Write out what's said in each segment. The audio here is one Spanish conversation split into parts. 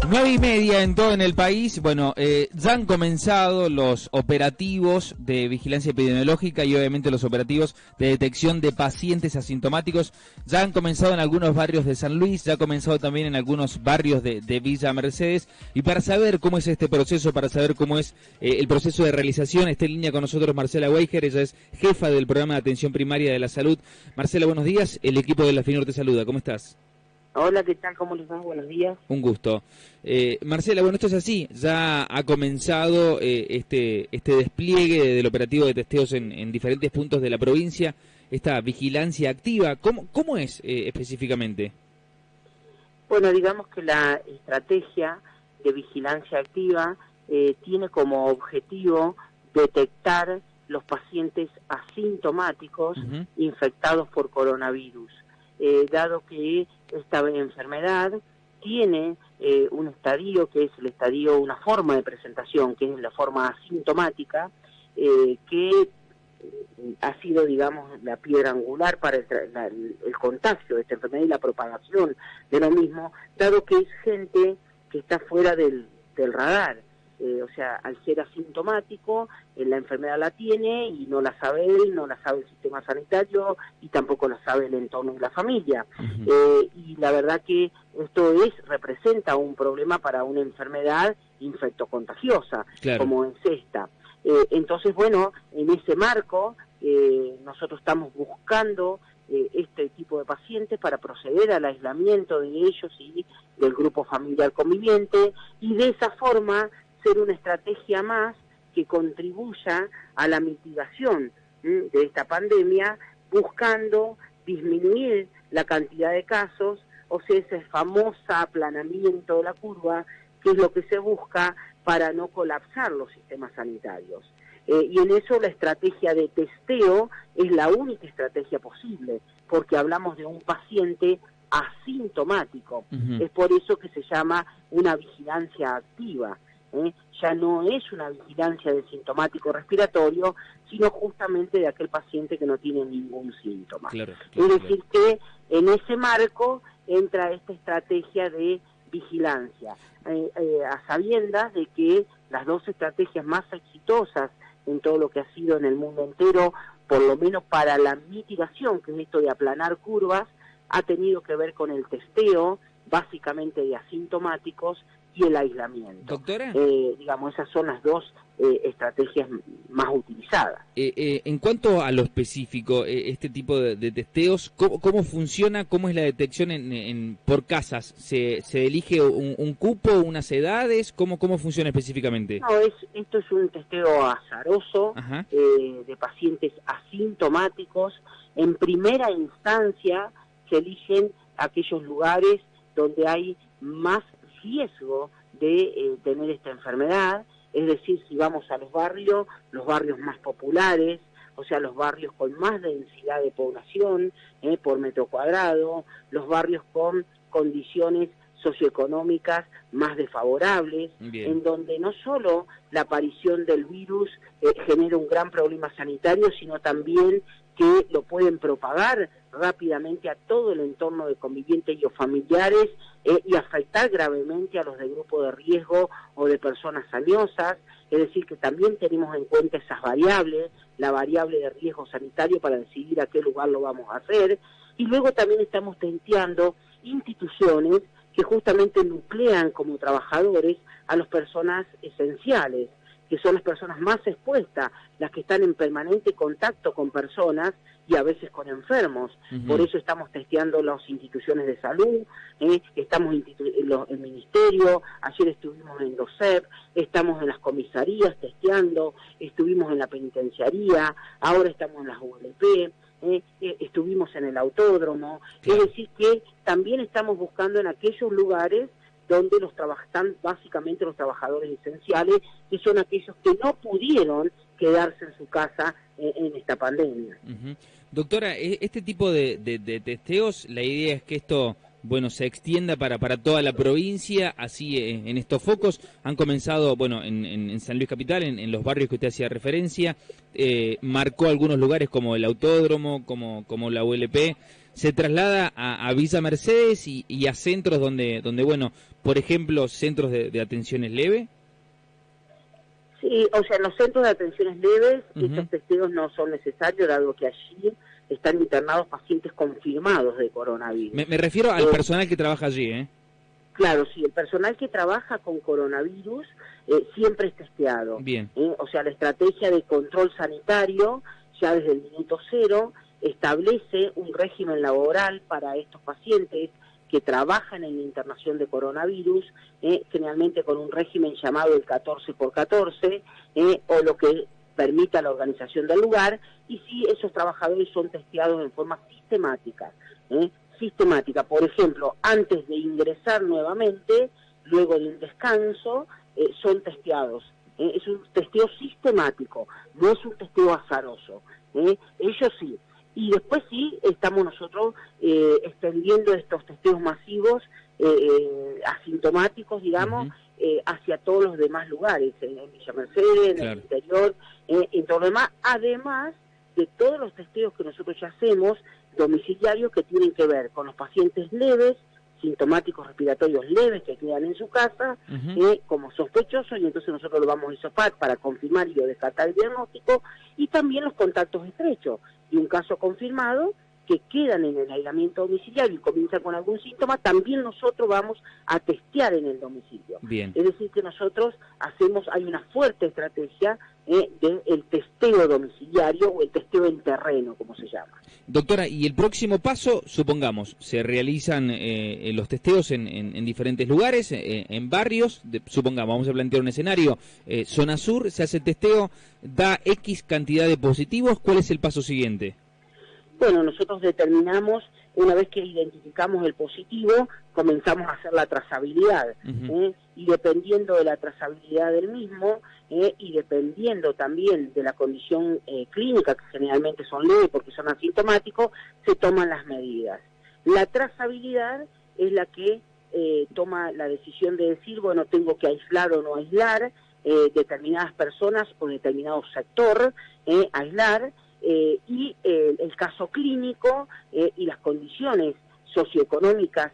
9:30 en todo en el país. Bueno, ya han comenzado los operativos de vigilancia epidemiológica y obviamente los operativos de detección de pacientes asintomáticos. Ya han comenzado en algunos barrios de San Luis, ya ha comenzado también en algunos barrios de Villa Mercedes. Y para saber cómo es este proceso, para saber cómo es el proceso de realización, está en línea con nosotros Marcela Weijer, ella es jefa del programa de atención primaria de la salud. Marcela, buenos días, el equipo de la FINUR te saluda, ¿cómo estás? Hola, ¿qué tal? ¿Cómo les va? Buenos días. Un gusto. Marcela, bueno, esto es así, ya ha comenzado este despliegue del operativo de testeos en diferentes puntos de la provincia, esta vigilancia activa. ¿Cómo es específicamente? Bueno, digamos que la estrategia de vigilancia activa tiene como objetivo detectar los pacientes asintomáticos infectados por coronavirus. Dado que esta enfermedad tiene un estadio que es el estadio, una forma de presentación que es la forma asintomática, que ha sido, digamos, la piedra angular para el contagio de esta enfermedad y la propagación de lo mismo, dado que es gente que está fuera del radar. O sea, al ser asintomático, la enfermedad la tiene y no la sabe él, no la sabe el sistema sanitario y tampoco la sabe el entorno de la familia. Y la verdad que esto representa un problema para una enfermedad infectocontagiosa, claro, como es esta. Entonces, bueno, en ese marco, nosotros estamos buscando este tipo de pacientes para proceder al aislamiento de ellos y del grupo familiar conviviente, y de esa forma ser una estrategia más que contribuya a la mitigación de esta pandemia, buscando disminuir la cantidad de casos, o sea, ese famoso aplanamiento de la curva, que es lo que se busca para no colapsar los sistemas sanitarios. Y en eso la estrategia de testeo es la única estrategia posible, porque hablamos de un paciente asintomático. Es por eso que se llama una vigilancia activa. Ya no es una vigilancia de sintomático respiratorio, sino justamente de aquel paciente que no tiene ningún síntoma. Claro, es decir, que en ese marco entra esta estrategia de vigilancia, a sabiendas de que las dos estrategias más exitosas en todo lo que ha sido en el mundo entero, por lo menos para la mitigación, que es esto de aplanar curvas, ha tenido que ver con el testeo, básicamente de asintomáticos, y el aislamiento. Doctora, digamos, esas son las dos estrategias más utilizadas. En cuanto a lo específico, este tipo de testeos, ¿cómo funciona? ¿Cómo es la detección por casas? ¿Se elige un cupo, unas edades? ¿Cómo funciona específicamente? No, esto es un testeo azaroso de pacientes asintomáticos. En primera instancia se eligen aquellos lugares donde hay más riesgo de tener esta enfermedad, es decir, si vamos a los barrios más populares, o sea, los barrios con más densidad de población por metro cuadrado, los barrios con condiciones socioeconómicas más desfavorables, en donde no solo la aparición del virus genera un gran problema sanitario, sino también que lo pueden propagar rápidamente a todo el entorno de convivientes y o familiares y afectar gravemente a los de grupo de riesgo o de personas añosas. Es decir, que también tenemos en cuenta esas variables, la variable de riesgo sanitario para decidir a qué lugar lo vamos a hacer. Y luego también estamos tenteando instituciones que justamente nuclean como trabajadores a las personas esenciales, que son las personas más expuestas, las que están en permanente contacto con personas y a veces con enfermos. Por eso estamos testeando las instituciones de salud, estamos en el ministerio, ayer estuvimos en los CEP, estamos en las comisarías testeando, estuvimos en la penitenciaría, ahora estamos en las ULP, estuvimos en el autódromo. Es decir, que también estamos buscando en aquellos lugares donde están básicamente los trabajadores esenciales, que son aquellos que no pudieron quedarse en su casa en esta pandemia. Doctora, este tipo de testeos, la idea es que esto, bueno, se extienda para toda la provincia, así en estos focos. Han comenzado, bueno, en San Luis Capital, en los barrios que usted hacía referencia, marcó algunos lugares como el autódromo, como la ULP. se traslada a Villa Mercedes y a centros donde bueno, por ejemplo, centros de atenciones leve. Sí, o sea, en los centros de atenciones leves estos testeos no son necesarios, dado que allí están internados pacientes confirmados de coronavirus. Me refiero al personal que trabaja allí, ¿eh? Claro, sí, el personal que trabaja con coronavirus siempre es testeado. Bien. O sea, la estrategia de control sanitario, ya desde el minuto cero, establece un régimen laboral para estos pacientes que trabajan en la internación de coronavirus, generalmente con un régimen llamado el 14x14, o lo que permita la organización del lugar, y sí, esos trabajadores son testeados en forma sistemática, sistemática. Por ejemplo, antes de ingresar nuevamente, luego de un descanso, son testeados. Es un testeo sistemático, no es un testeo azaroso. Ellos sí. Y después sí, estamos nosotros extendiendo estos testeos masivos, asintomáticos, digamos, hacia todos los demás lugares, en Villa Mercedes, en el interior, en todo lo demás, además de todos los testeos que nosotros ya hacemos, domiciliarios, que tienen que ver con los pacientes leves, sintomáticos respiratorios leves que quedan en su casa, como sospechosos, y entonces nosotros lo vamos a hisopar para confirmar y o descartar el diagnóstico, y también los contactos estrechos de un caso confirmado que quedan en el aislamiento domiciliario y comienzan con algún síntoma, también nosotros vamos a testear en el domicilio. Bien. Es decir, que nosotros hay una fuerte estrategia del testeo domiciliario o el testeo en terreno, como se llama. Doctora, y el próximo paso, supongamos, se realizan los testeos en diferentes lugares, en barrios, supongamos, vamos a plantear un escenario, zona sur, se hace el testeo, da X cantidad de positivos, ¿cuál es el paso siguiente? Bueno, nosotros determinamos, una vez que identificamos el positivo, comenzamos a hacer la trazabilidad, y dependiendo de la trazabilidad del mismo, y dependiendo también de la condición clínica, que generalmente son leves porque son asintomáticos, se toman las medidas. La trazabilidad es la que toma la decisión de decir, bueno, tengo que aislar o no aislar determinadas personas o determinado sector, aislar, y el caso clínico y las condiciones socioeconómicas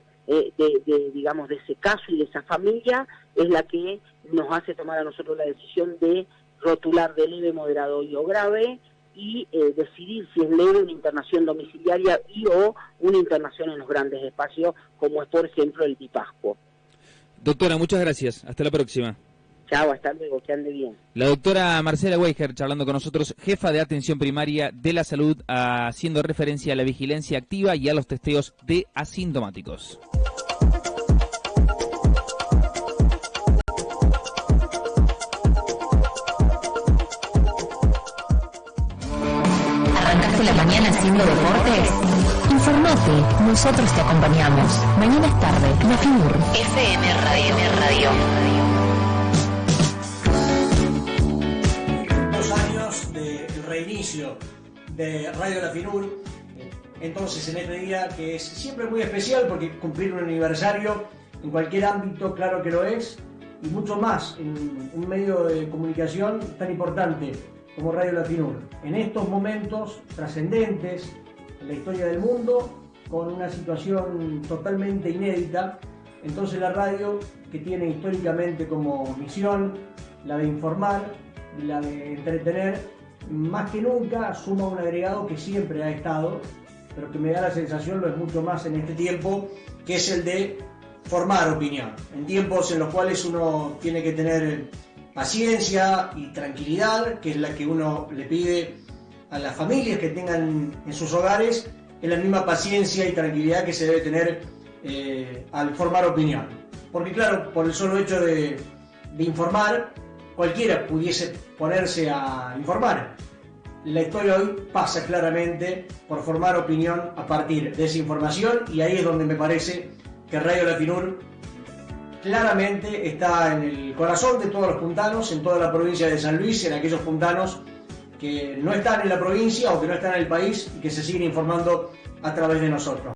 digamos, de ese caso y de esa familia es la que nos hace tomar a nosotros la decisión de rotular de leve, moderado y o grave, y decidir si es leve una internación domiciliaria y o una internación en los grandes espacios, como es por ejemplo el Bipascuo. Doctora, muchas gracias. Hasta la próxima. Chao, hasta luego, que ande bien. La doctora Marcela Weijer charlando con nosotros, jefa de atención primaria de la salud, haciendo referencia a la vigilancia activa y a los testeos de asintomáticos. ¿Arrancaste la mañana haciendo deportes? Informate, nosotros te acompañamos. Mañana es tarde, La FINUR. FM Radio. Reinicio de Radio La FINUR, entonces en este día que es siempre muy especial porque cumplir un aniversario en cualquier ámbito, claro que lo es, y mucho más en un medio de comunicación tan importante como Radio La FINUR, en estos momentos trascendentes en la historia del mundo, con una situación totalmente inédita. Entonces la radio, que tiene históricamente como misión la de informar, la de entretener, más que nunca suma un agregado que siempre ha estado, pero que me da la sensación lo es mucho más en este tiempo, que es el de formar opinión. En tiempos en los cuales uno tiene que tener paciencia y tranquilidad, que es la que uno le pide a las familias que tengan en sus hogares, es la misma paciencia y tranquilidad que se debe tener al formar opinión. Porque claro, por el solo hecho de informar, cualquiera pudiese ponerse a informar. La historia hoy pasa claramente por formar opinión a partir de esa información, y ahí es donde me parece que Radio La FINUR claramente está en el corazón de todos los puntanos, en toda la provincia de San Luis, en aquellos puntanos que no están en la provincia o que no están en el país y que se siguen informando a través de nosotros.